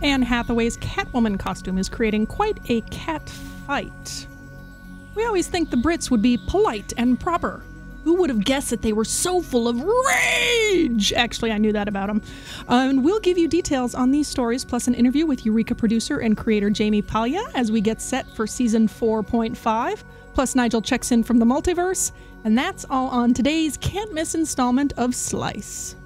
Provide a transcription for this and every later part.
Anne Hathaway's Catwoman costume is creating quite a cat fight. We always think the Brits would be polite and proper. Who would have guessed that they were so full of rage? Actually, I knew that about them. And we'll give you details on these stories, plus an interview with Eureka producer and creator Jaime Paglia as we get set for season 4.5. Plus, Nigel checks in from the multiverse. And that's all on today's can't-miss installment of Slice.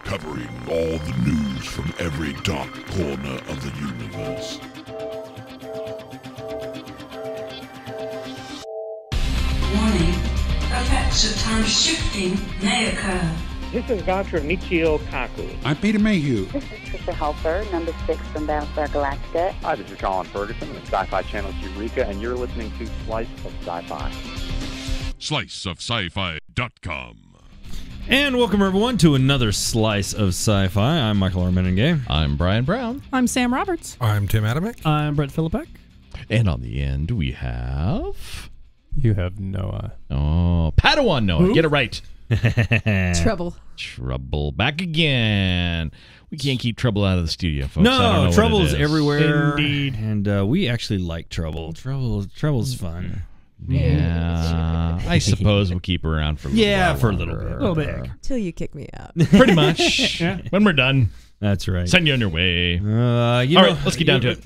Covering all the news from every dark corner of the universe. Warning, effects of time shifting may occur. This is Dr. Michio Kaku. I'm Peter Mayhew. This is Trisha Helfer, number 6 from Battlestar Galactica. Hi, this is Colin Ferguson of the SciFi Channel's Eureka, and you're listening to Slice of Sci-Fi. SliceofSciFi.com. And welcome, everyone, to another Slice of Sci-Fi. I'm Michael Armenengay. I'm Brian Brown. I'm Sam Roberts. I'm Tim Adamick. I'm Brett Philippek. And on the end, we have... You have Noah. Oh, Padawan Noah. Who? Get it right. Trouble. Trouble. Back again. We can't keep Trouble out of the studio, folks. No, Trouble's everywhere. Indeed. And we actually like Trouble. Trouble's fun. Yeah. I suppose we'll keep her around for a little while. For a little bit. A little bit. Till you kick me out. Pretty much. Yeah. When we're done. That's right. Send you on your way. All right, let's get down to it.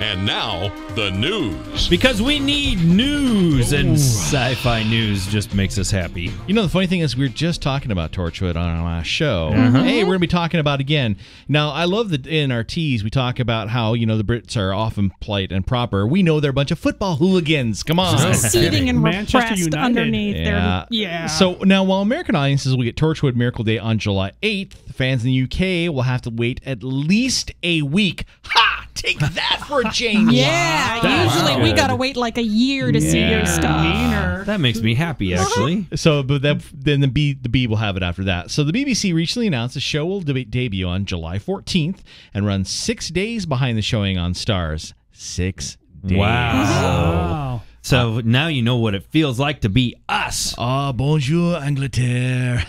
And now, the news. Because we need news, and sci-fi news just makes us happy. You know, the funny thing is we were just talking about Torchwood on our last show. Hey, we're going to be talking about it again. Now, I love that in our tease we talk about how, you know, the Brits are often polite and proper. We know they're a bunch of football hooligans. Come on. Seething and Manchester repressed United. underneath Yeah. their... So now, while American audiences will get Torchwood Miracle Day on July 8th, fans in the UK will have to wait at least a week. Ha! Take that for a change. Yeah, usually we gotta wait like a year to see your stuff. That makes me happy, actually. So, but then the B will have it after that. So the BBC recently announced the show will debut on July 14th and run 6 days behind the showing on Stars. 6 days. Wow. So now you know what it feels like to be us. Ah, bonjour, Angleterre.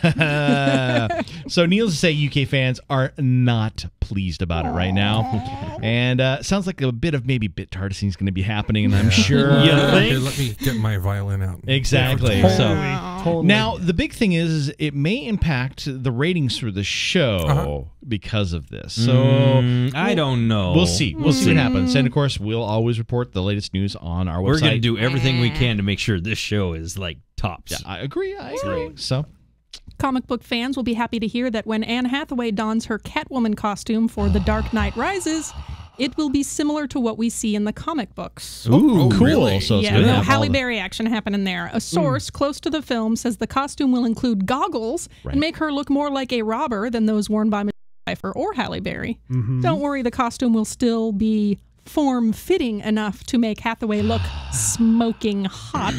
So needless to say, UK fans are not pleased about it right now. And sounds like a bit of maybe bit tartissing is going to be happening, and I'm sure. Here, let me get my violin out. Exactly. Totally. Now, the big thing is it may impact the ratings for the show because of this. So I don't know. We'll see. We'll see what happens. And, of course, we'll always report the latest news on our website. We're going to do everything we can to make sure this show is, like, tops. Yeah, I agree. So... Comic book fans will be happy to hear that when Anne Hathaway dons her Catwoman costume for The Dark Knight Rises, it will be similar to what we see in the comic books. Ooh, cool. Really? So it's Yeah, good to no have Halle all the- Berry action happening there. A source close to the film says the costume will include goggles and make her look more like a robber than those worn by Michelle Pfeiffer or Halle Berry. Don't worry, the costume will still be form-fitting enough to make Hathaway look smoking hot.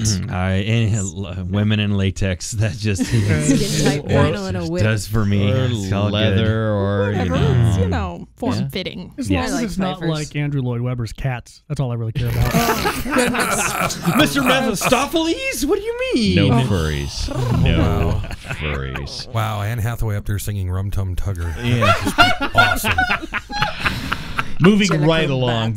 Women in latex, that just Tight vinyl and a whip. does for me. Or It's all leather, good. or Whatever, it's, form-fitting. As long I as like it's not Pfeiffer's. like Andrew Lloyd Webber's Cats. That's all I really care about. Mr. Mephistopheles? What do you mean? No furries. No furries. Wow, Anne Hathaway up there singing Rum Tum Tugger. Yeah. Awesome. Moving right along,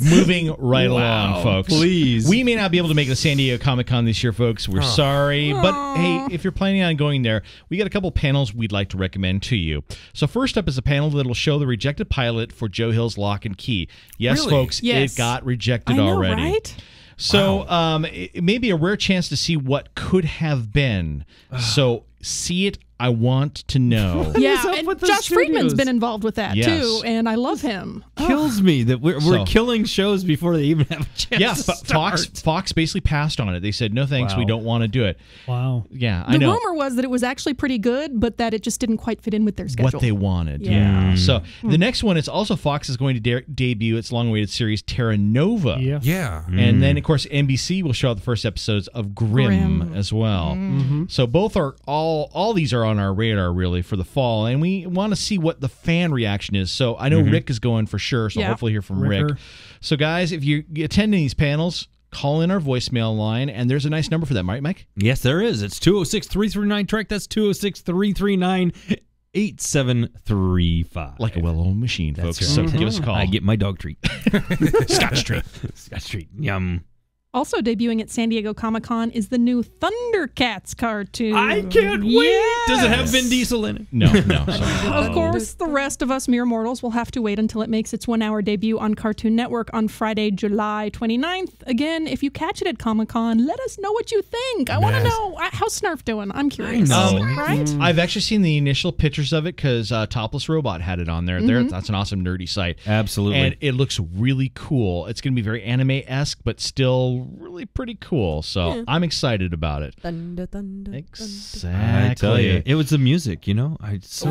folks. Please. We may not be able to make the San Diego Comic-Con this year, folks. We're sorry. But, hey, if you're planning on going there, we got a couple panels we'd like to recommend to you. So first up is a panel that will show the rejected pilot for Joe Hill's Lock and Key. Yes, Really? folks, Yes. it got rejected I know, already. right? So it may be a rare chance to see what could have been. So see it. I want to know. Yeah, up and with the Josh Friedman's studios? been involved with that, Yes. too, and I love him. Kills me that we're So- killing shows before they even have a chance Yeah, to start. Fox basically passed on it. They said, no thanks, we Wow. don't want to do it. Wow. Yeah, I The know. rumor was that it was actually pretty good, but that it just didn't quite fit in with their schedule. What they wanted. Yeah. Yeah. So the next one is also Fox is going to debut its long-awaited series Terra Nova. Yeah. Yeah. And then, of course, NBC will show out the first episodes of Grimm as well. So both are all these are on our radar really for the fall, and we want to see what the fan reaction is. So I know Rick is going for sure. So Yeah. hopefully hear from Ricker. Rick. So guys, if you attend these panels, call in our voicemail line, and there's a nice number for that, right, Mike? Yes, there is. It's 206-339-TREK. That's 206-339-8735. Like a well-oiled machine, folks. Right. So give us a call. I get my dog treat. Scotch treat. Scotch treat. Yum. Also debuting at San Diego Comic-Con is the new Thundercats cartoon. I can't wait. Does it have Vin Diesel in it? No. Sorry. Of course, the rest of us mere mortals will have to wait until it makes its 1-hour debut on Cartoon Network on Friday, July 29th. Again, if you catch it at Comic-Con, let us know what you think. I want to know, how's Snarf doing? I'm curious. Right? I've actually seen the initial pictures of it because Topless Robot had it on there. That's an awesome nerdy site. Absolutely. And it looks really cool. It's going to be very anime-esque, but still really pretty cool. So I'm excited about it. Thunder, thunder, Exactly. I tell you, it was the music, you know. That's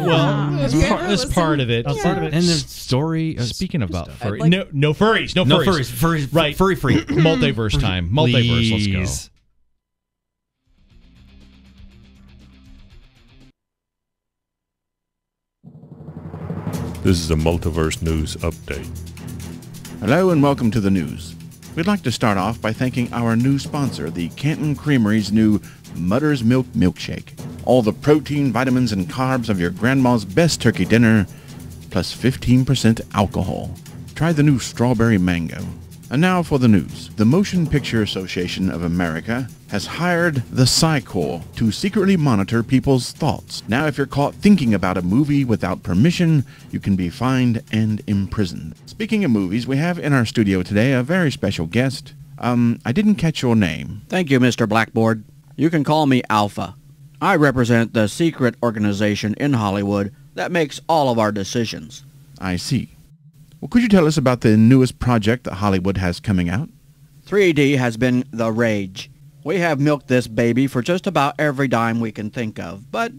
part of it. And the story. Speaking about furry, like- no furries, no furries. Furry, Right. Furry free. Multiverse time. Multiverse. Let's go. Please. This is a Multiverse News Update. Hello and welcome to the news. We'd like to start off by thanking our new sponsor, the Canton Creamery's new Mutter's Milk Milkshake. All the protein, vitamins, and carbs of your grandma's best turkey dinner, plus 15% alcohol. Try the new Strawberry Mango. And now for the news. The Motion Picture Association of America has hired the Psy-Corps to secretly monitor people's thoughts. Now, if you're caught thinking about a movie without permission, you can be fined and imprisoned. Speaking of movies, we have in our studio today a very special guest. I didn't catch your name. Thank you, Mr. Blackboard. You can call me Alpha. I represent the secret organization in Hollywood that makes all of our decisions. I see. Well, could you tell us about the newest project that Hollywood has coming out? 3D has been the rage. We have milked this baby for just about every dime we can think of, but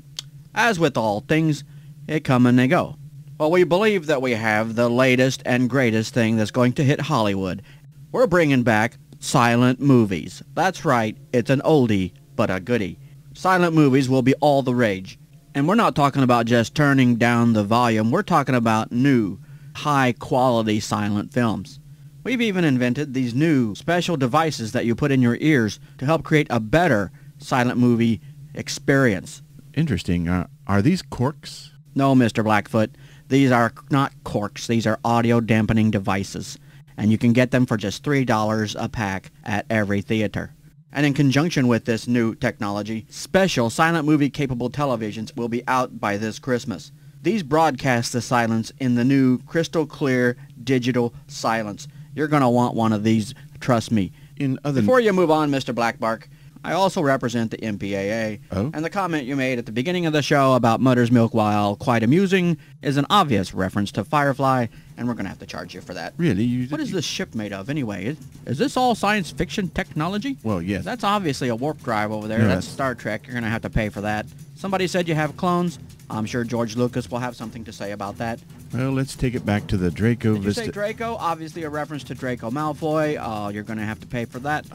as with all things, they come and they go. Well, we believe that we have the latest and greatest thing that's going to hit Hollywood. We're bringing back silent movies. That's right, it's an oldie, but a goodie. Silent movies will be all the rage. And we're not talking about just turning down the volume, we're talking about new, high-quality silent films. We've even invented these new special devices that you put in your ears to help create a better silent movie experience. Interesting. Are these corks? No, Mr. Blackfoot. These are not corks. These are audio dampening devices. And you can get them for just $3 a pack at every theater. And in conjunction with this new technology, special silent movie capable televisions will be out by this Christmas. These broadcast the silence in the new crystal clear digital silence. You're going to want one of these, trust me. Before you move on, Mr. Blackbark, I also represent the MPAA. Oh? And the comment you made at the beginning of the show about Mutter's Milk, while quite amusing, is an obvious reference to Firefly, and we're going to have to charge you for that. Really? What is this ship made of, anyway? Is this all science fiction technology? Well, yes. That's obviously a warp drive over there. No, That's Star Trek. You're going to have to pay for that. Somebody said you have clones. I'm sure George Lucas will have something to say about that. Well, let's take it back to the Draco Did you say Vista. Draco? Obviously a reference to Draco Malfoy. You're going to have to pay for that.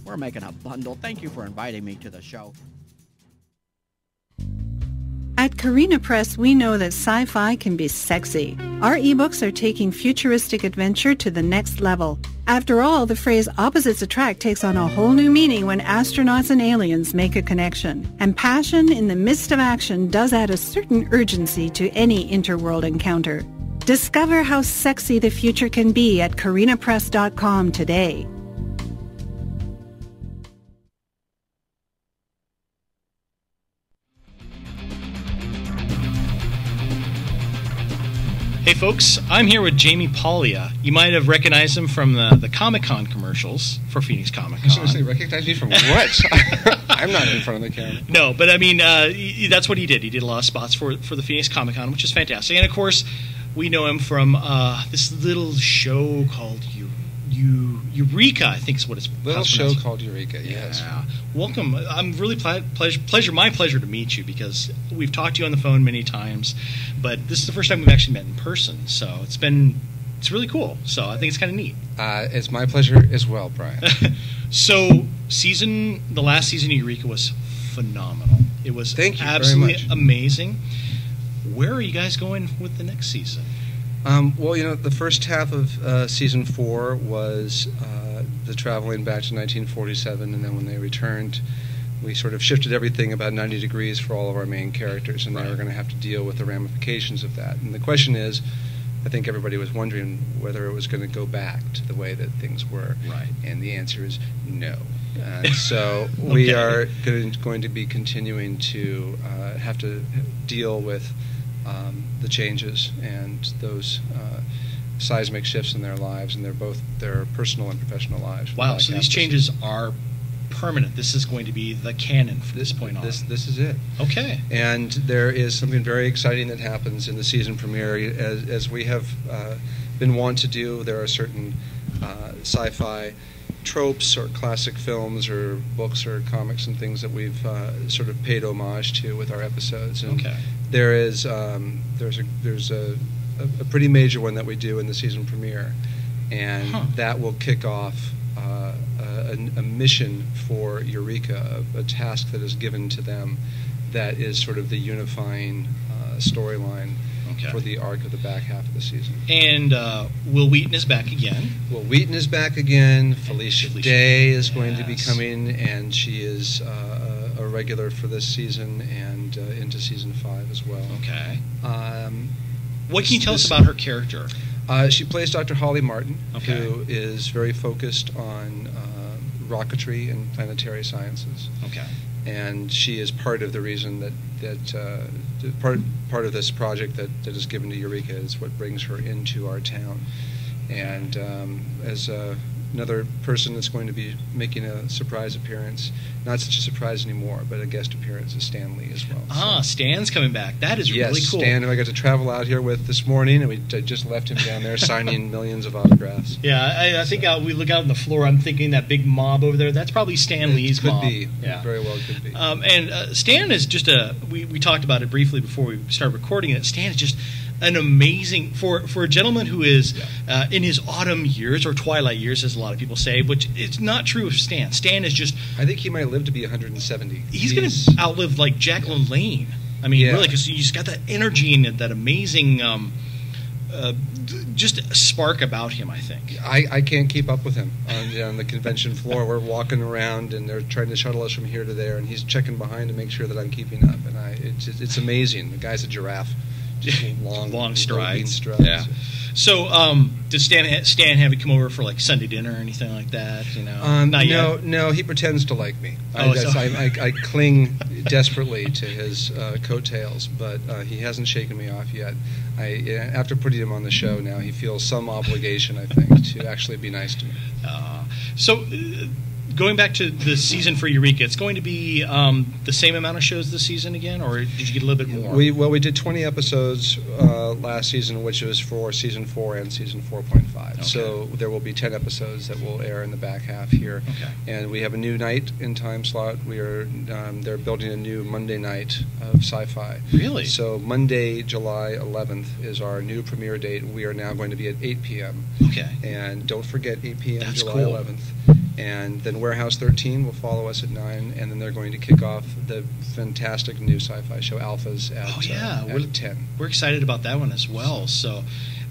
We're making a bundle. Thank you for inviting me to the show. At Carina Press, we know that sci-fi can be sexy. Our ebooks are taking futuristic adventure to the next level. After all, the phrase opposites attract takes on a whole new meaning when astronauts and aliens make a connection. And passion in the midst of action does add a certain urgency to any interworld encounter. Discover how sexy the future can be at carinapress.com today. Hey folks, I'm here with Jaime Paglia. You might have recognized him from the Comic-Con commercials for Phoenix Comicon. Seriously, recognize me from what? I'm not in front of the camera. No, but I mean, that's what he did. He did a lot of spots for the Phoenix Comicon, which is fantastic. And of course, we know him from this little show called Eureka, I think is what it's Little show called Eureka, yes. Yeah. Welcome. I'm really my pleasure to meet you, because we've talked to you on the phone many times, but this is the first time we've actually met in person, so it's really cool. So I think it's kind of neat. It's my pleasure as well, Brian. So the last season of Eureka was phenomenal. It was Thank you absolutely very much. amazing. Where are you guys going with the next season? Well, the first half of season 4 was the traveling back to 1947, and then when they returned, we sort of shifted everything about 90 degrees for all of our main characters, and they were going to have to deal with the ramifications of that. And the question is, I think everybody was wondering whether it was going to go back to the way that things were. Right. And the answer is no. So we are going to be continuing to have to deal with the changes and those seismic shifts in their lives, and they're both their personal and professional lives. Wow, so these changes are permanent. This is going to be the canon from this point on. This is it. Okay. And there is something very exciting that happens in the season premiere. As we have been wont to do, there are certain sci-fi tropes or classic films or books or comics and things that we've sort of paid homage to with our episodes. And there is there's a pretty major one that we do in the season premiere, and that will kick off a mission for Eureka, a task that is given to them that is sort of the unifying storyline for the arc of the back half of the season. And Will Wheaton is back again. Will Wheaton is back again. Felicia Day is going to be coming, and she is a regular for this season and into season 5 as well. Okay. What can you tell us about her character? She plays Dr. Holly Martin, who is very focused on rocketry and planetary sciences. Okay. And she is part of the reason that part of this project that is given to Eureka is what brings her into our town. And as another person that's going to be making a surprise appearance, not such a surprise anymore, but a guest appearance, is Stan Lee as well. Stan's coming back. That is really cool. Stan, who I got to travel out here with this morning, and I just left him down there signing millions of autographs. Yeah, I think we look out on the floor, I'm thinking that big mob over there, that's probably Stan Lee's mob. Could be. Yeah. Very well could be. And Stan is just we talked about it briefly before we started recording it. Stan is just an amazing, for a gentleman who is in his autumn years, or twilight years, as a lot of people say, which it's not true of Stan. Stan is just... I think he might live to be 170. He's going to outlive, like, Jacqueline Lane. I mean, really, because he's got that energy and that amazing... just a spark about him, I think. I can't keep up with him on the convention floor. We're walking around, and they're trying to shuttle us from here to there, and he's checking behind to make sure that I'm keeping up. And it's amazing. The guy's a giraffe. Just long strides. Yeah. So, did Stan have you come over for like Sunday dinner or anything like that? Not yet. No. He pretends to like me. Oh, I cling desperately to his coattails, but he hasn't shaken me off yet. After putting him on the show, now he feels some obligation, I think, to actually be nice to me. So. Going back to the season for Eureka, it's going to be the same amount of shows this season again, or did you get a little bit more? We did 20 episodes last season, which was for season 4 and season 4.5. Okay. So there will be 10 episodes that will air in the back half here. Okay. And we have a new night in time slot. They're building a new Monday night of SciFi. Really? So Monday, July 11th is our new premiere date. We are now going to be at 8 p.m. Okay. And don't forget 8 p.m. That's July cool. 11th. And then Warehouse 13 will follow us at 9, and then they're going to kick off the fantastic new sci-fi show Alphas at 10. We're excited about that one as well. So,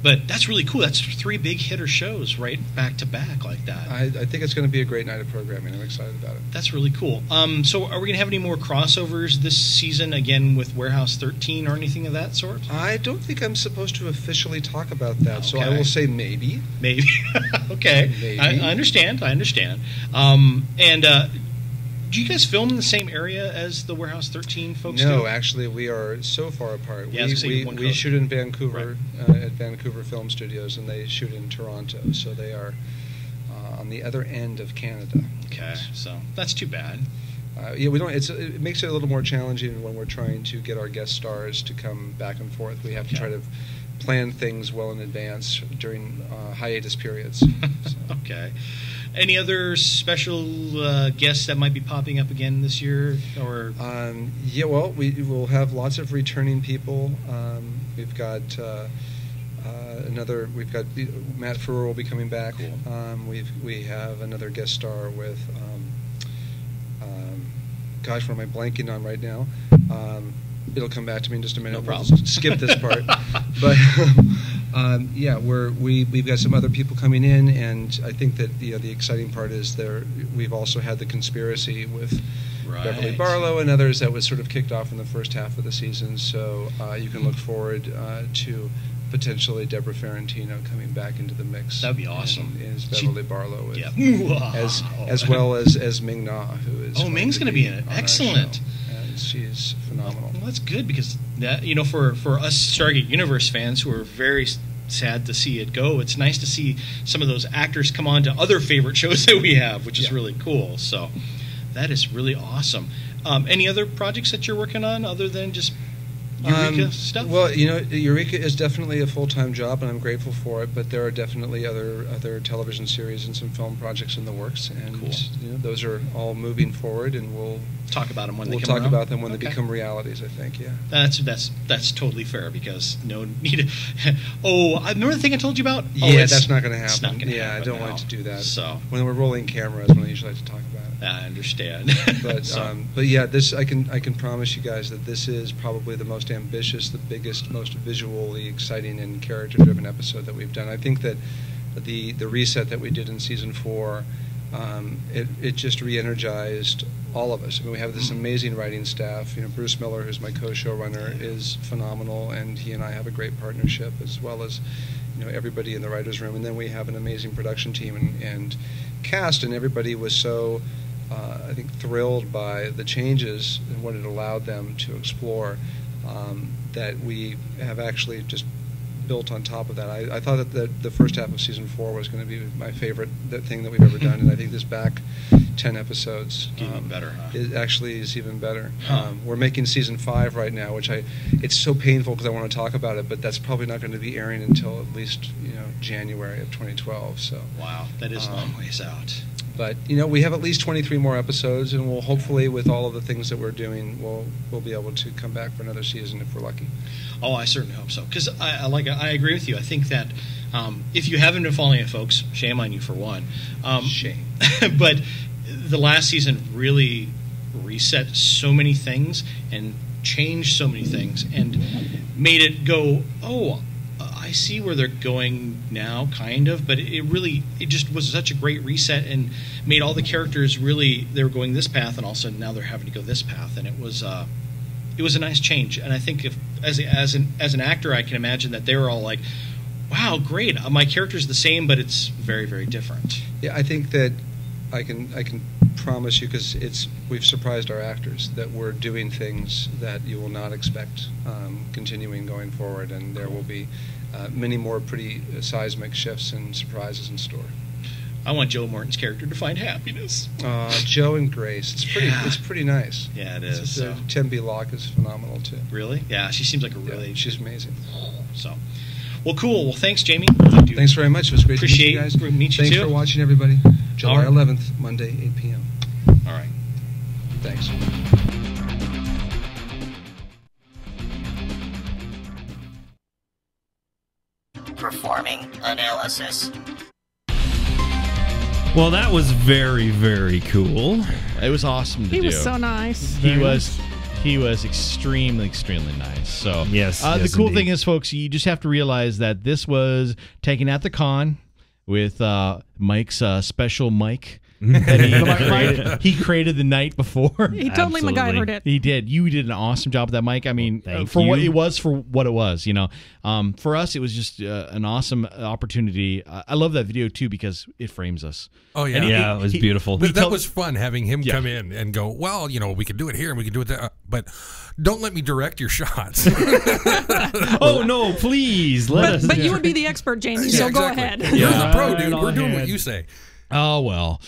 but that's really cool. That's 3 big hitter shows right back to back like that. I think it's going to be a great night of programming. I'm excited about it. That's really cool. So are we going to have any more crossovers this season again with Warehouse 13 or anything of that sort? I don't think I'm supposed to officially talk about that, so I will say maybe. Maybe. Okay. Maybe. I understand. Do you guys film in the same area as the Warehouse 13 folks do? No, actually, we are so far apart. Yeah, we shoot in Vancouver, at Vancouver Film Studios, and they shoot in Toronto, so they are on the other end of Canada. Okay, so that's too bad. We don't. It makes it a little more challenging when we're trying to get our guest stars to come back and forth. We have to try to plan things well in advance during hiatus periods. Okay. Any other special guests that might be popping up again this year? Or we will have lots of returning people. We've got We've got Matt Frewer will be coming back. Cool. We have another guest star with. Gosh, what am I blanking on right now? It'll come back to me in just a minute. No problem. We'll skip this part. But Yeah, we've got some other people coming in, and I think that the exciting part is we've also had the conspiracy with Beverly Barlow and others that was sort of kicked off in the first half of the season. So you can look forward to potentially Deborah Ferrantino coming back into the mix. That'd be awesome. As Beverly Barlow, as well as Ming Na, who is Ming's going to be in it. Excellent. And she's phenomenal. Well, that's good because that for us Stargate Universe fans who are very sad to see it go, it's nice to see some of those actors come on to other favorite shows that we have, which is really cool. So that is really awesome. Any other projects that you're working on other than just Eureka stuff? Well, Eureka is definitely a full-time job, and I'm grateful for it. But there are definitely other television series and some film projects in the works, and those are all moving forward. And we'll talk about them when they come talk around? about them when they become realities. I think, yeah. That's totally fair because no need. I remember the thing I told you about. That's not going to happen. It's not gonna happen I don't now. like to do that. So when we're rolling cameras, when I usually like to talk about it. I understand. But yeah, this I can promise you guys that this is probably the most ambitious, the biggest, most visually exciting and character-driven episode that we've done. I think that the reset that we did in season 4, it just re-energized all of us. I mean, we have this amazing writing staff. Bruce Miller, who's my co-showrunner, is phenomenal, and he and I have a great partnership, as well as everybody in the writers' room. And then we have an amazing production team and cast, and everybody was so I think thrilled by the changes and what it allowed them to explore, that we have actually just built on top of that. I thought that the first half of season 4 was going to be my favorite thing that we've ever done, and I think this back 10 episodes even better. It actually is even better. We're making season 5 right now, which it's so painful because I want to talk about it, but that's probably not going to be airing until at least January of 2012. So wow, that is a long ways out. But we have at least 23 more episodes, and we'll hopefully, with all of the things that we're doing, we'll be able to come back for another season if we're lucky. Oh, I certainly hope so. Because I agree with you. I think that if you haven't been following it, folks, shame on you for one. Shame. But the last season really reset so many things and changed so many things and made it go, I see where they're going now, kind of, but it just was such a great reset and made all the characters really, they were going this path, and all of a sudden now they're having to go this path, and it was a nice change. And I think if as an actor, I can imagine that they were all like, wow, great, my character's the same, but it's very, very different. Yeah, I think that I can promise you, because we've surprised our actors, that we're doing things that you will not expect continuing going forward, and there will be many more pretty seismic shifts and surprises in store. I want Joe Morton's character to find happiness. Joe and Grace, it's pretty nice. Yeah, it is. Tembi Locke is phenomenal too. Really? Yeah, she seems like a really. She's amazing. So, well, cool. Well, thanks, Jamie. Thanks very much. It was great to meet you guys. Thanks too. For watching, everybody. July 11th, Monday, 8 p.m. All right. Thanks. Performing analysis. Well, that was very, very cool. It was awesome to do. He was so nice. He was extremely, extremely nice. So yes. The cool thing is, folks, you just have to realize that this was taken at the con with Mike's special mic that he created the night before. He totally MacGyvered it. He did. You did an awesome job with that mic. I mean, what it was, for us, it was just an awesome opportunity. I love that video too because it frames us. Oh yeah, it was beautiful. That was fun having him come in and go, well, we can do it here and we can do it there, but don't let me direct your shots. Oh no, please let us. But you would be the expert, Jamie. So go ahead. You're the pro, dude. We're doing what you say. Oh, well.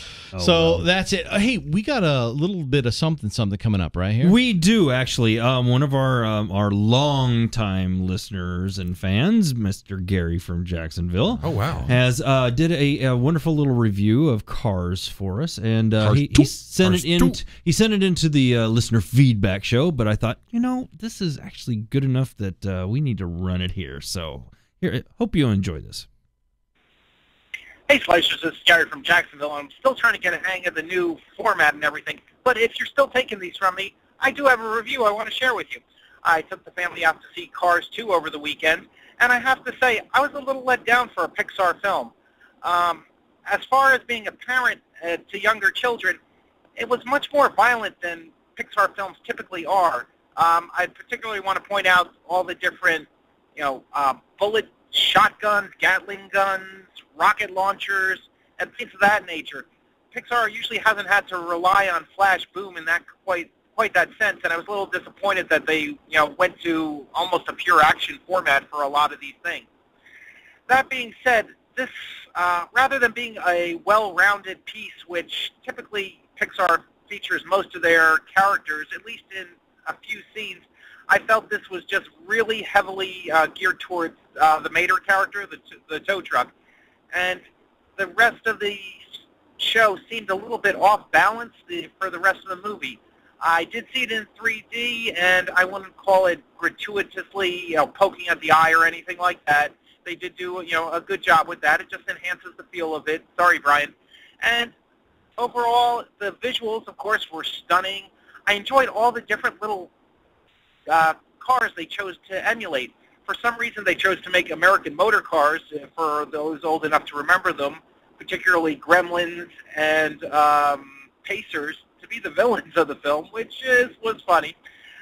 That's it. Hey, we got a little bit of something coming up right here. We do, actually. One of our longtime listeners and fans, Mr. Gary from Jacksonville. Oh, wow. Has did a wonderful little review of Cars for us. And he sent it into the listener feedback show. But I thought, this is actually good enough that we need to run it here. So, here, hope you enjoy this. Hey, Slicers, this is Gary from Jacksonville. I'm still trying to get a hang of the new format and everything, but if you're still taking these from me, I do have a review I want to share with you. I took the family out to see Cars 2 over the weekend, And I have to say, I was a little let down for a Pixar film. As far as being a parent to younger children, it was much more violent than Pixar films typically are. I particularly want to point out all the different, bullet shotguns, Gatling guns, rocket launchers, and things of that nature. Pixar usually hasn't had to rely on flash boom in that quite that sense, and I was a little disappointed that they went to almost a pure action format for a lot of these things. That being said, this rather than being a well-rounded piece, which typically Pixar features most of their characters, at least in a few scenes, I felt this was just really heavily geared towards the Mater character, the tow truck, and the rest of the show seemed a little bit off balance for the rest of the movie. I did see it in 3D, and I wouldn't call it gratuitously, poking at the eye or anything like that. They did do, a good job with that. It just enhances the feel of it. Sorry, Brian. And overall, the visuals, of course, were stunning. I enjoyed all the different little cars they chose to emulate. For some reason, they chose to make American motor cars, for those old enough to remember them, particularly Gremlins and Pacers, to be the villains of the film, which was funny.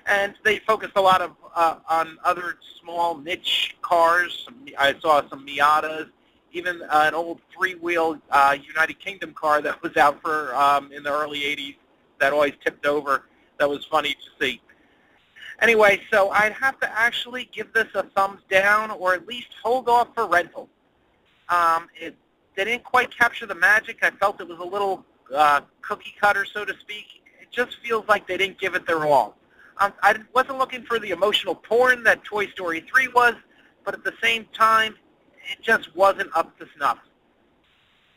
And they focused a lot of on other small niche cars. I saw some Miatas, even an old three-wheel United Kingdom car that was out for in the early 80s that always tipped over. That was funny to see. Anyway, so I'd have to actually give this a thumbs down, or at least hold off for rental. They didn't quite capture the magic. I felt it was a little cookie cutter, so to speak. It just feels like they didn't give it their all. I wasn't looking for the emotional porn that Toy Story 3 was, but at the same time, it just wasn't up to snuff.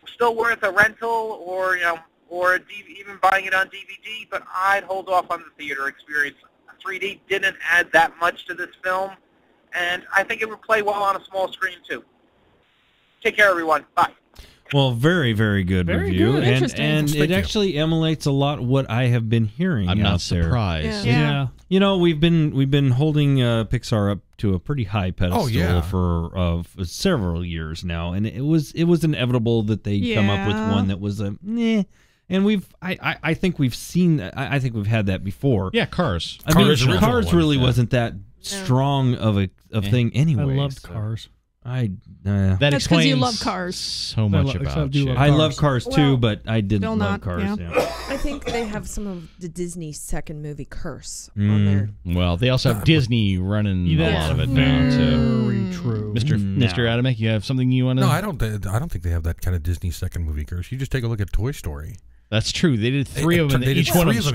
Still worth a rental, or even buying it on DVD, but I'd hold off on the theater experience. 3D didn't add that much to this film, and I think it would play well on a small screen too. Take care, everyone. Bye. Well, very, very good review. Good. And it actually emulates a lot what I have been hearing. I'm not out there. surprised. Yeah. We've been holding Pixar up to a pretty high pedestal for several years now, and it was inevitable that they come up with one that was a meh. And I think we've seen that. I think we've had that before. Yeah, Cars. Cars really wasn't that strong of a thing anyway. I loved Cars. That That's explains because you love Cars. so much about you. I love Cars too, Well, but I didn't still love not, Cars. yeah. I think they have some of the Disney second movie Curse on there. Well, they also have Disney running a lot of it now too. Very true. Mr. Adamek, you have something you want to? No, I don't think they have that kind of Disney second movie curse. You just take a look at Toy Story. That's true. They did three of them. Each one was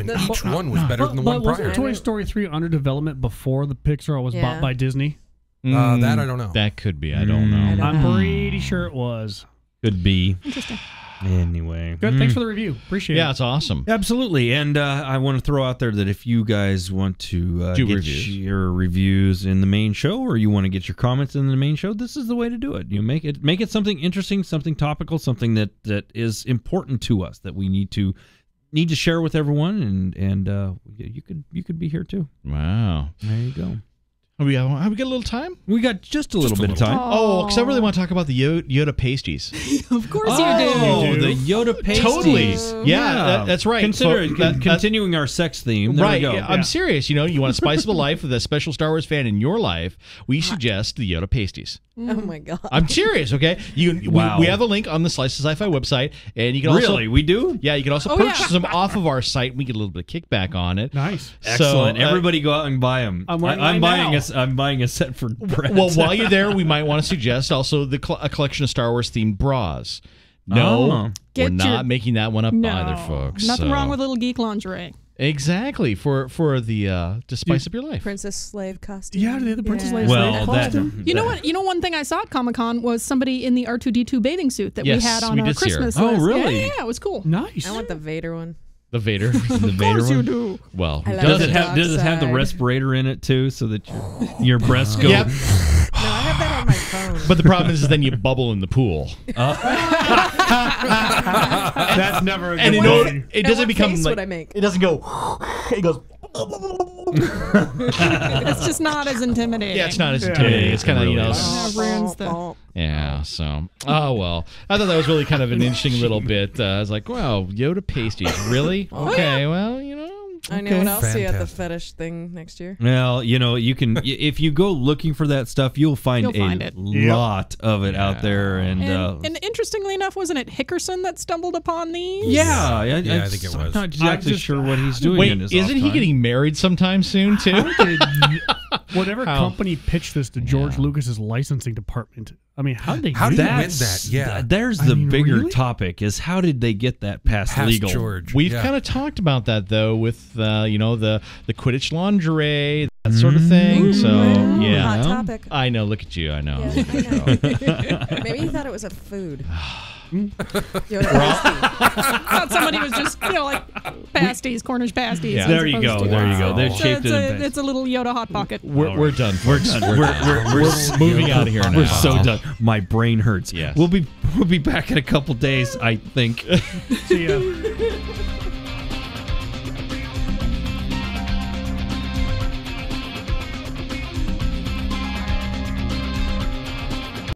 better than the one prior. Wasn't Toy Story 3 under development before the Pixar was bought by Disney? That I don't know. That could be. I don't know. I'm pretty sure it was. Could be. Interesting. Anyway. Good. Thanks for the review. Appreciate it. Yeah, it's awesome. Absolutely. And I want to throw out there that if you guys want to get your reviews in the main show, or you want to get your comments in the main show, this is the way to do it. You make it something interesting, something topical, something that is important to us that we need to share with everyone, and you could be here too. Wow. There you go. Have we got a little time? We got just a little bit of time. Oh, because I really want to talk about the Yoda pasties. Of course you do. Oh, the Yoda pasties. Totally. Yeah, that's right. Continuing our sex theme. There we go. Yeah, I'm serious. You want to spice up a life with a special Star Wars fan in your life, we suggest the Yoda pasties. Oh my god. I'm serious, okay? We have a link on the Slice of Sci-Fi website, and you can also... Really? We do? Yeah, you can also purchase them off of our site, and we get a little bit of kickback on it. Nice. Excellent. Everybody go out and buy them. I'm buying a set for Brett. Well, while you're there, we might want to suggest also a collection of Star Wars themed bras. No, we're not making that one up either, folks. Nothing wrong with little geek lingerie. Exactly, for the to spice up your life. Princess slave costume. Yeah, the Princess slave costume. You know what? One thing I saw at Comic-Con was somebody in the R2-D2 bathing suit that we had on our Christmas list. Oh, really? Yeah, it was cool. Nice. I want the Vader one. The Vader. Of course you do. Well, does it have the respirator in it too, so that your breasts go? Yep. No, I have that on my phone. But the problem is then you bubble in the pool. That's never a good thing. It doesn't become face like would I make? It doesn't go. It goes. It's just not as intimidating. Yeah, it's not as intimidating. It's kind of, ruins the... Yeah, so, oh well. I thought that was really kind of an interesting little bit. I was like, wow, Yoda pasties, really? Okay, well, I know what I'll see at the fetish thing next year. Well, you can if you go looking for that stuff, you'll find a lot of it out there. And interestingly enough, wasn't it Hickerson that stumbled upon these? Yeah, I think it was. I'm not exactly sure what he's doing. Wait, in his isn't he getting married sometime soon too? Whatever company pitched this to George Lucas's licensing department. I mean, how did they win that? Yeah, there's the bigger topic: is how did they get that past legal? George. We've kind of talked about that though, with the Quidditch lingerie, that sort of thing. So yeah, hot topic. I know. Look at you. I know. Yeah, I know. Maybe he thought it was a food. Thought somebody was just, like pasties, Cornish pasties. Yeah. There you go. They're shaped in it's a little Yoda hot pocket. We're done. We're done. We're moving out of here now. We're so done. My brain hurts. Yes. We'll be back in a couple days, I think. See ya.